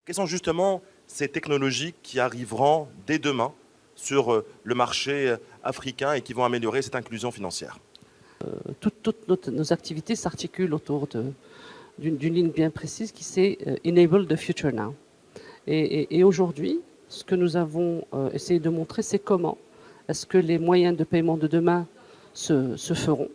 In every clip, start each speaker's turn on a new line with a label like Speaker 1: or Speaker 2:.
Speaker 1: Quelles sont justement ces technologies qui arriveront dès demain sur le marché africain et qui vont améliorer cette inclusion financière?
Speaker 2: Toutes nos activités s'articulent autour d'une ligne bien précise qui c'est Enable the Future Now. Et aujourd'hui, ce que nous avons essayé de montrer, c'est comment est-ce que les moyens de paiement de demain se feront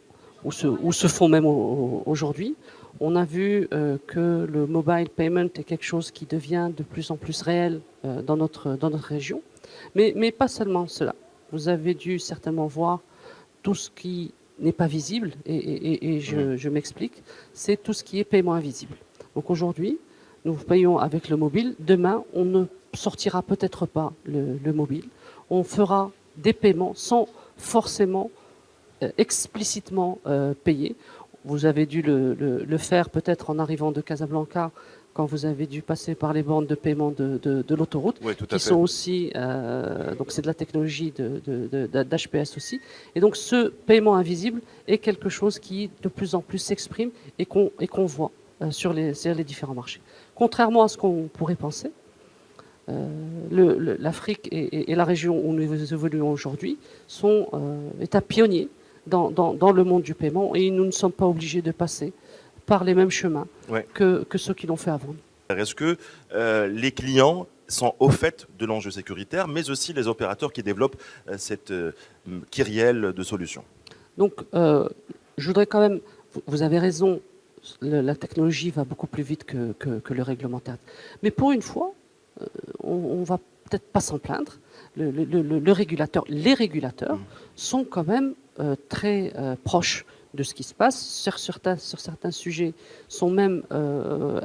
Speaker 2: ou se font même aujourd'hui. On a vu que le mobile payment est quelque chose qui devient de plus en plus réel dans notre région. Mais pas seulement cela. Vous avez dû certainement voir tout ce qui n'est pas visible, et je m'explique, c'est tout ce qui est paiement invisible. Donc aujourd'hui, nous payons avec le mobile. Demain, on ne sortira peut-être pas le mobile. On fera des paiements sans forcément explicitement payer. Vous avez dû le faire peut-être en arrivant de Casablanca, quand vous avez dû passer par les bornes de paiement de l'autoroute,
Speaker 1: Oui, tout à
Speaker 2: qui
Speaker 1: fait.
Speaker 2: sont aussi, donc c'est de la technologie d'HPS aussi. Et donc ce paiement invisible est quelque chose qui de plus en plus s'exprime et qu'on voit sur les différents marchés. Contrairement à ce qu'on pourrait penser, l'Afrique et la région où nous évoluons aujourd'hui sont états pionniers dans le monde du paiement, et nous ne sommes pas obligés de passer par les mêmes chemins
Speaker 1: Ouais.
Speaker 2: que ceux qui l'ont fait avant.
Speaker 1: Est-ce que les clients sont au fait de l'enjeu sécuritaire, mais aussi les opérateurs qui développent cette kyrielle de solutions?
Speaker 2: Donc, je voudrais quand même, vous avez raison, la technologie va beaucoup plus vite que le réglementaire. Mais pour une fois, on ne va peut-être pas s'en plaindre. Le régulateur, les régulateurs sont quand même très proches de ce qui se passe. Sur certains sujets, sont même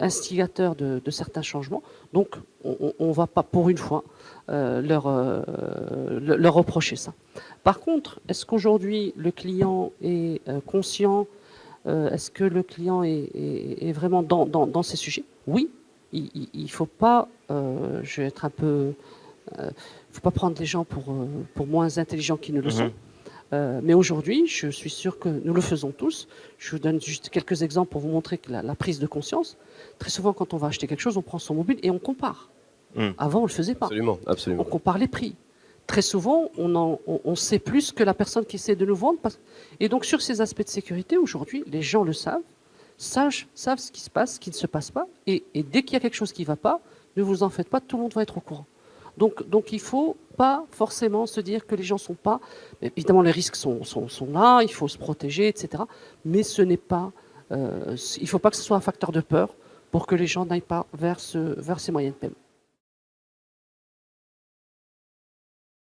Speaker 2: instigateurs de certains changements. Donc, on ne va pas, pour une fois, leur reprocher ça. Par contre, est-ce qu'aujourd'hui, le client est conscient? Est-ce que le client est vraiment dans ces sujets? Oui. Il ne faut pas, je vais être un peu, faut pas prendre les gens pour moins intelligents qu'ils ne le sont. Mais aujourd'hui, je suis sûr que nous le faisons tous. Je vous donne juste quelques exemples pour vous montrer que la prise de conscience. Très souvent, quand on va acheter quelque chose, on prend son mobile et on compare. Avant, on ne le faisait pas.
Speaker 3: Absolument, absolument.
Speaker 2: On compare les prix. Très souvent, on sait plus que la personne qui essaie de nous vendre. Et donc, sur ces aspects de sécurité, aujourd'hui, les gens le savent, savent ce qui se passe, ce qui ne se passe pas. Et dès qu'il y a quelque chose qui ne va pas, ne vous en faites pas, tout le monde va être au courant. Donc il ne faut pas forcément se dire que les gens ne sont pas... Évidemment, les risques sont là, il faut se protéger, etc. Mais ce n'est pas... il ne faut pas que ce soit un facteur de peur pour que les gens n'aillent pas vers ces moyens de paiement.